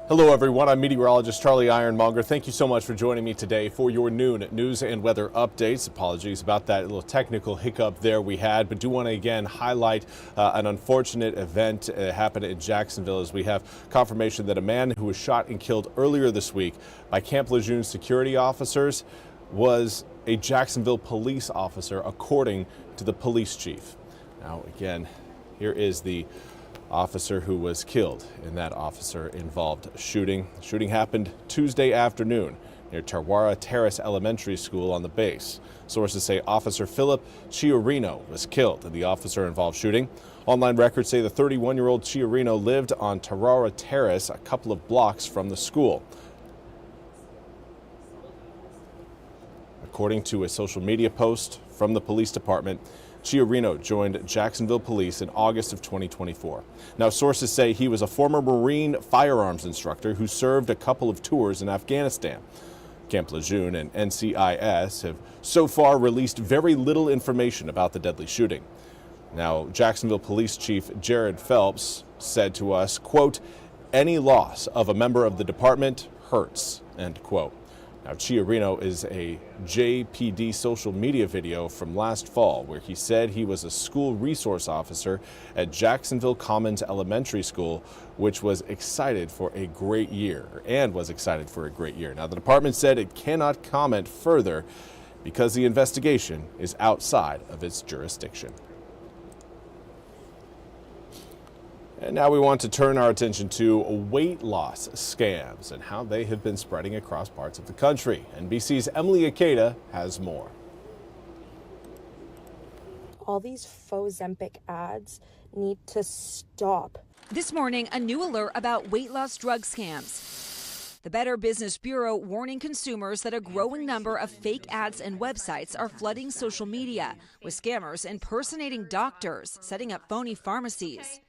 Hello everyone, I'm Meteorologist Charlie Ironmonger. Thank you so much for joining me today for your noon news and weather updates. Apologies about that little technical hiccup there we had, but do want to again highlight an unfortunate event happened in Jacksonville as we have confirmation that a man who was shot and killed earlier this week by Camp Lejeune security officers was a Jacksonville police officer, according to the police chief. Now again, here is the officer who was killed in that officer-involved shooting. The shooting happened Tuesday afternoon near Tarawera Terrace Elementary School on the base. Sources say Officer Philip Chiarino was killed in the officer-involved shooting. Online records say the 31-year-old Chiarino lived on Tarawera Terrace, a couple of blocks from the school. According to a social media post from the police department, Chiarino joined Jacksonville Police in August of 2024. Now, sources say he was a former Marine firearms instructor who served a couple of tours in Afghanistan. Camp Lejeune and NCIS have so far released very little information about the deadly shooting. Now, Jacksonville Police Chief Jared Phelps said to us, quote, "Any loss of a member of the department hurts," end quote. Now, Chiarino is a JPD social media video from last fall where he said he was a school resource officer at Jacksonville Commons Elementary School, which was excited for a great year. Now, the department said it cannot comment further because the investigation is outside of its jurisdiction. And now we want to turn our attention to weight loss scams and how they have been spreading across parts of the country. NBC's Emily Ikeda has more. All these faux Ozempic ads need to stop. This morning, a new alert about weight loss drug scams. The Better Business Bureau warning consumers that a growing number of fake ads and websites are flooding social media, with scammers impersonating doctors, setting up phony pharmacies,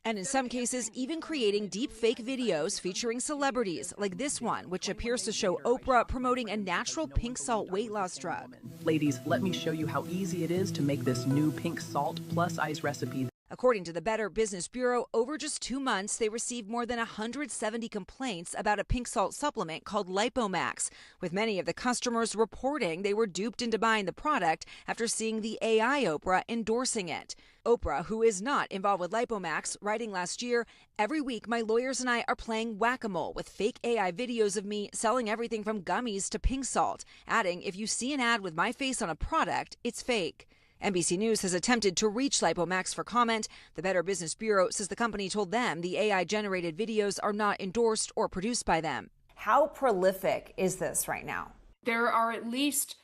and in some cases, even creating deep fake videos featuring celebrities like this one, which appears to show Oprah promoting a natural pink salt weight loss drug. Ladies, let me show you how easy it is to make this new pink salt plus ice recipe. According to the Better Business Bureau, over just 2 months, they received more than 170 complaints about a pink salt supplement called Lipomax, with many of the customers reporting they were duped into buying the product after seeing the AI Oprah endorsing it. Oprah, who is not involved with Lipomax, writing last year, "Every week my lawyers and I are playing whack-a-mole with fake AI videos of me selling everything from gummies to pink salt," adding, "If you see an ad with my face on a product, it's fake." NBC News has attempted to reach Lipomax for comment. The Better Business Bureau says the company told them the AI-generated videos are not endorsed or produced by them. How prolific is this right now? There are at least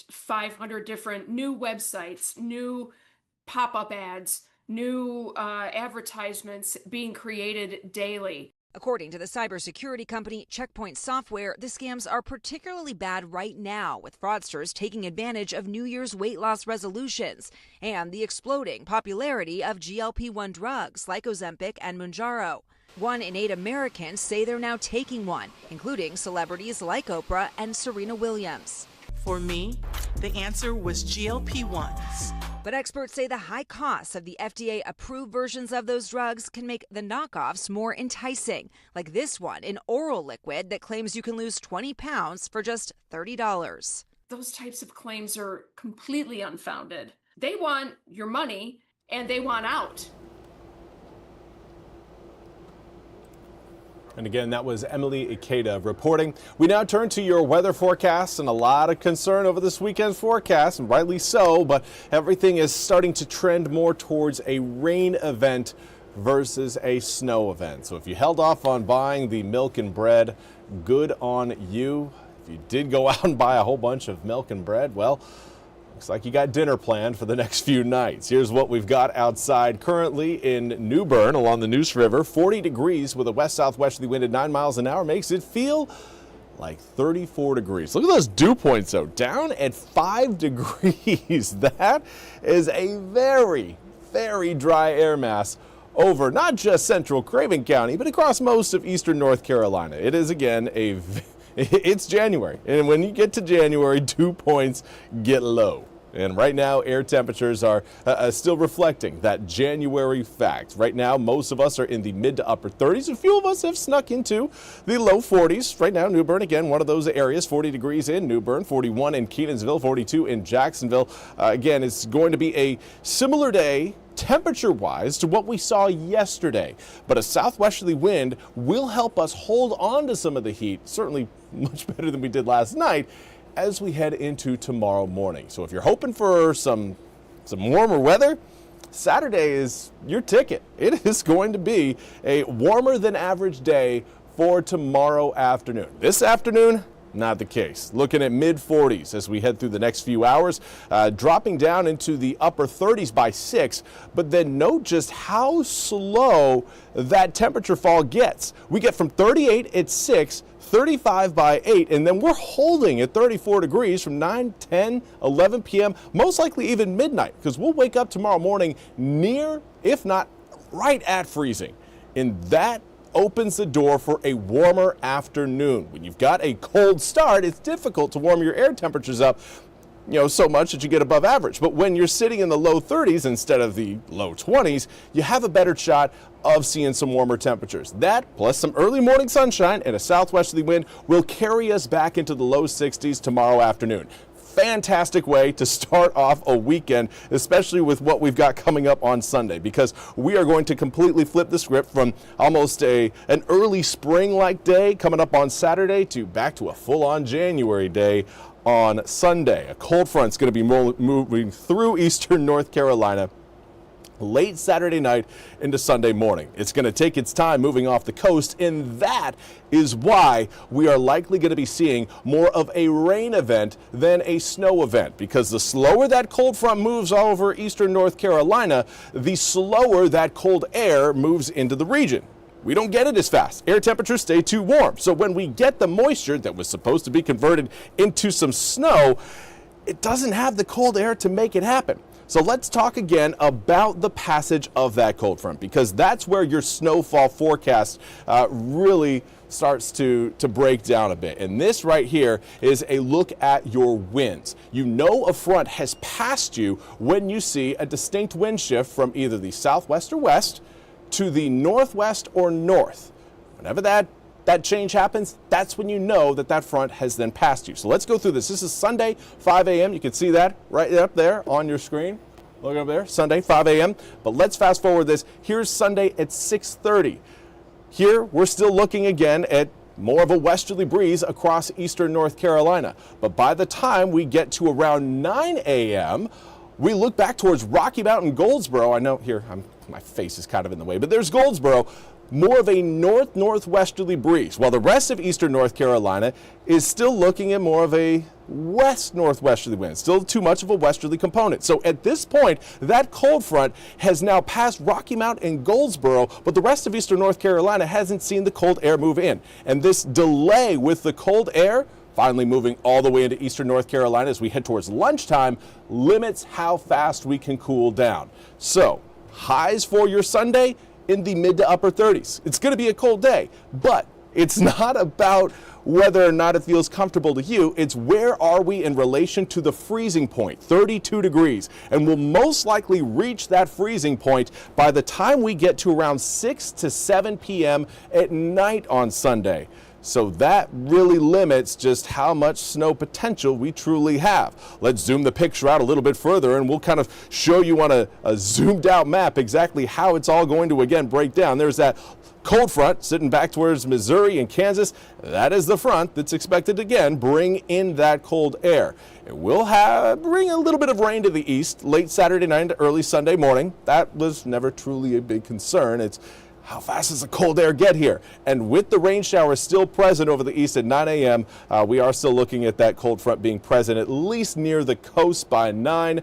500 different new websites, new pop-up ads, new advertisements being created daily. According to the cybersecurity company Checkpoint Software, the scams are particularly bad right now, with fraudsters taking advantage of New Year's weight loss resolutions and the exploding popularity of GLP-1 drugs like Ozempic and Mounjaro. 1 in 8 Americans say they're now taking one, including celebrities like Oprah and Serena Williams. For me, the answer was GLP-1s. But experts say the high costs of the FDA-approved versions of those drugs can make the knockoffs more enticing, like this one, an oral liquid that claims you can lose 20 pounds for just $30. Those types of claims are completely unfounded. They want your money and they want out. And again, that was Emily Ikeda reporting. We now turn to your weather forecasts, and a lot of concern over this weekend's forecast, and rightly so, but everything is starting to trend more towards a rain event versus a snow event. So if you held off on buying the milk and bread, good on you. If you did go out and buy a whole bunch of milk and bread, well, looks like you got dinner planned for the next few nights. Here's what we've got outside currently in New Bern along the Neuse River. 40 degrees with a west-southwesterly wind at 9 miles an hour makes it feel like 34 degrees. Look at those dew points, though, down at 5 degrees. That is a very, very dry air mass over not just central Craven County, but across most of eastern North Carolina. It is, again, it's January, and when you get to January, dew points get low. And right now, air temperatures are still reflecting that January fact. Right now, most of us are in the mid to upper 30s. A few of us have snuck into the low 40s. Right now, New Bern, again, one of those areas, 40 degrees in New Bern, 41 in Kenansville, 42 in Jacksonville. Again, it's going to be a similar day temperature-wise to what we saw yesterday. But a southwesterly wind will help us hold on to some of the heat, certainly much better than we did last night, as we head into tomorrow morning. So if you're hoping for some warmer weather, Saturday is your ticket. It is going to be a warmer than average day for tomorrow afternoon. This afternoon, not the case. Looking at mid 40s as we head through the next few hours, dropping down into the upper 30s by 6. But then note just how slow that temperature fall gets. We get from 38 at 6, 35 by 8, and then we're holding at 34 degrees from 9, 10, 11 p.m., most likely even midnight, because we'll wake up tomorrow morning near, if not right at freezing. And that opens the door for a warmer afternoon. When you've got a cold start, it's difficult to warm your air temperatures up, so much that you get above average. But when you're sitting in the low 30s instead of the low 20s, you have a better shot of seeing some warmer temperatures. That, plus some early morning sunshine and a southwesterly wind, will carry us back into the low 60s tomorrow afternoon. Fantastic way to start off a weekend, especially with what we've got coming up on Sunday, because we are going to completely flip the script from almost an early spring-like day coming up on Saturday to back to a full-on January day on Sunday. A cold front's going to be moving through eastern North Carolina late Saturday night into Sunday morning. It's going to take its time moving off the coast, and that is why we are likely going to be seeing more of a rain event than a snow event, because the slower that cold front moves all over eastern North Carolina, the slower that cold air moves into the region. We don't get it as fast. Air temperatures stay too warm. So when we get the moisture that was supposed to be converted into some snow, it doesn't have the cold air to make it happen. So let's talk again about the passage of that cold front, because that's where your snowfall forecast really starts to break down a bit. And this right here is a look at your winds. You know a front has passed you when you see a distinct wind shift from either the southwest or west to the northwest or north. Whenever that change happens, that's when you know that front has then passed you. So let's go through this. This is Sunday, 5 a.m. You can see that right up there on your screen. Look up there, Sunday, 5 a.m. But let's fast forward this. Here's Sunday at 6:30. Here, we're still looking again at more of a westerly breeze across eastern North Carolina. But by the time we get to around 9 a.m., we look back towards Rocky Mountain, Goldsboro. I know here, my face is kind of in the way, but there's Goldsboro. More of a north-northwesterly breeze, while the rest of eastern North Carolina is still looking at more of a west-northwesterly wind, still too much of a westerly component. So at this point, that cold front has now passed Rocky Mount and Goldsboro, but the rest of eastern North Carolina hasn't seen the cold air move in. And this delay with the cold air finally moving all the way into eastern North Carolina as we head towards lunchtime limits how fast we can cool down. So highs for your Sunday in the mid to upper 30s. It's going to be a cold day, but it's not about whether or not it feels comfortable to you. It's where are we in relation to the freezing point, 32 degrees. And we'll most likely reach that freezing point by the time we get to around 6 to 7 p.m. at night on Sunday. So that really limits just how much snow potential we truly have. Let's zoom the picture out a little bit further, and we'll kind of show you on a zoomed out map exactly how it's all going to again break down. There's that cold front sitting back towards Missouri and Kansas. That is the front that's expected to again bring in that cold air. It will bring a little bit of rain to the east late Saturday night to early Sunday morning. That was never truly a big concern. It's how fast does the cold air get here? And with the rain showers still present over the east at 9 a.m., we are still looking at that cold front being present at least near the coast by 9,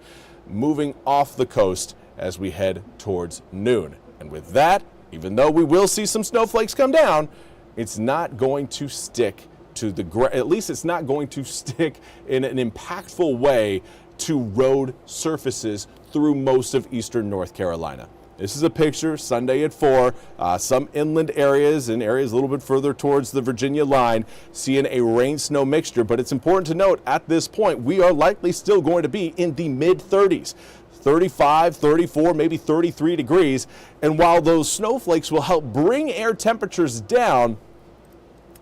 moving off the coast as we head towards noon. And with that, even though we will see some snowflakes come down, it's not going to stick to the ground. At least it's not going to stick in an impactful way to road surfaces through most of eastern North Carolina. This is a picture Sunday at 4. Some inland areas and areas a little bit further towards the Virginia line seeing a rain-snow mixture. But it's important to note at this point we are likely still going to be in the mid-30s. 35, 34, maybe 33 degrees. And while those snowflakes will help bring air temperatures down,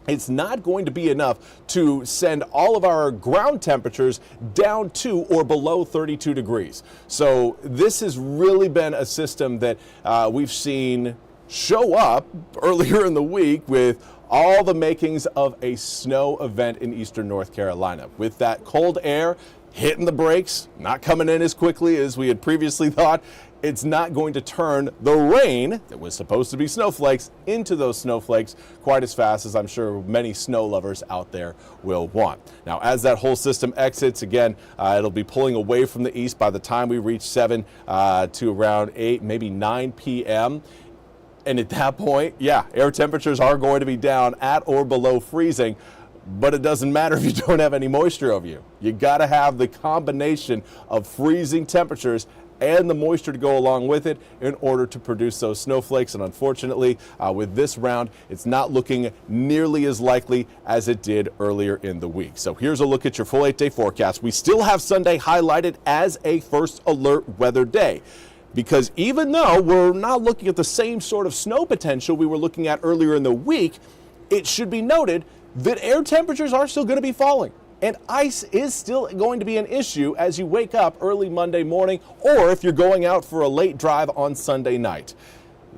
it's not going to be enough to send all of our ground temperatures down to or below 32 degrees. So this has really been a system that we've seen show up earlier in the week with all the makings of a snow event in eastern North Carolina. With that cold air hitting the brakes, not coming in as quickly as we had previously thought, it's not going to turn the rain that was supposed to be snowflakes into those snowflakes quite as fast as I'm sure many snow lovers out there will want. Now, as that whole system exits, again, it'll be pulling away from the east by the time we reach 7 to around 8, maybe 9 p.m. And at that point, yeah, air temperatures are going to be down at or below freezing. But it doesn't matter if you don't have any moisture over you. You got to have the combination of freezing temperatures and the moisture to go along with it in order to produce those snowflakes. And unfortunately, with this round, it's not looking nearly as likely as it did earlier in the week. So here's a look at your full 8-day forecast. We still have Sunday highlighted as a first alert weather day, because even though we're not looking at the same sort of snow potential we were looking at earlier in the week, it should be noted that air temperatures are still going to be falling. And ice is still going to be an issue as you wake up early Monday morning, or if you're going out for a late drive on Sunday night.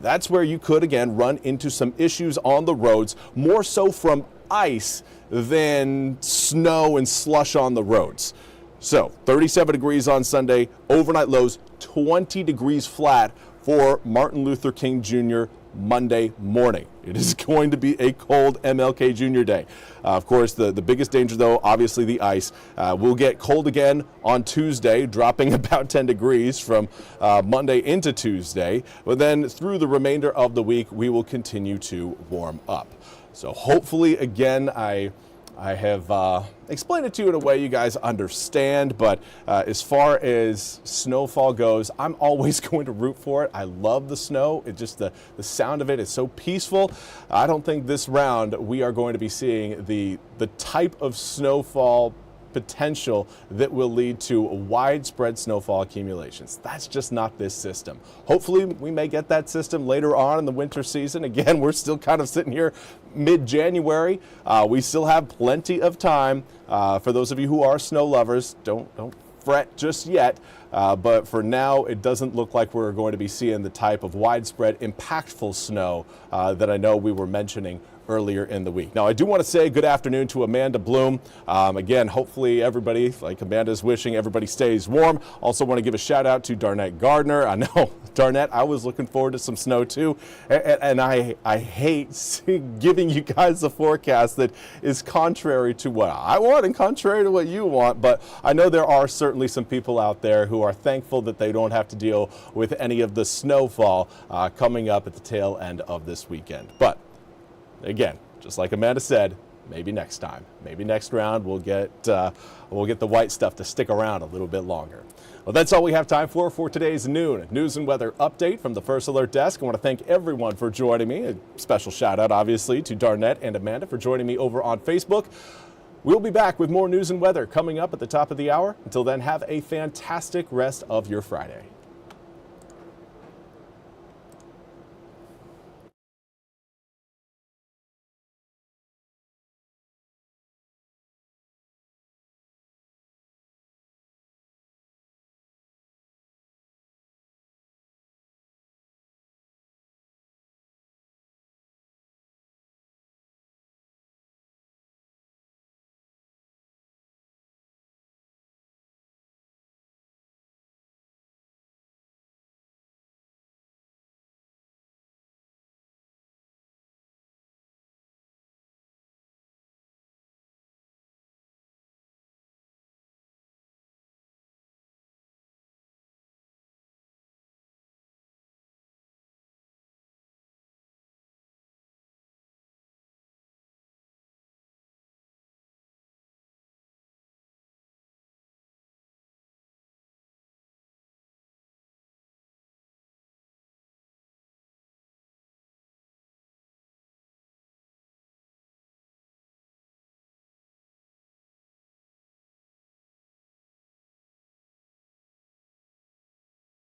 That's where you could, again, run into some issues on the roads, more so from ice than snow and slush on the roads. So 37 degrees on Sunday, overnight lows 20 degrees flat for Martin Luther King Jr. Monday morning. It is going to be a cold MLK Jr. Day. Of course, the biggest danger, though, obviously the ice. We'll get cold again on Tuesday, dropping about 10 degrees from Monday into Tuesday. But then through the remainder of the week, we will continue to warm up. So hopefully, again, I have explained it to you in a way you guys understand, but as far as snowfall goes, I'm always going to root for it. I love the snow. It just the sound of it is so peaceful. I don't think this round we are going to be seeing the type of snowfall potential that will lead to widespread snowfall accumulations. That's just not this system. Hopefully we may get that system later on in the winter season. Again, we're still kind of sitting here mid-January. We still have plenty of time. For those of you who are snow lovers, don't fret just yet. But for now, it doesn't look like we're going to be seeing the type of widespread, impactful snow that I know we were mentioning earlier in the week. Now, I do want to say good afternoon to Amanda Bloom. Again, hopefully everybody, like Amanda's wishing, everybody stays warm. Also want to give a shout out to Darnett Gardner. I know, Darnett, I was looking forward to some snow too. And I hate giving you guys a forecast that is contrary to what I want and contrary to what you want. But I know there are certainly some people out there who are thankful that they don't have to deal with any of the snowfall coming up at the tail end of this weekend. But again, just like Amanda said, maybe next time, maybe next round we'll get the white stuff to stick around a little bit longer. Well, that's all we have time for today's noon news and weather update from the First Alert Desk. I want to thank everyone for joining me. A special shout out, obviously, to Darnett and Amanda for joining me over on Facebook. We'll be back with more news and weather coming up at the top of the hour. Until then, have a fantastic rest of your Friday.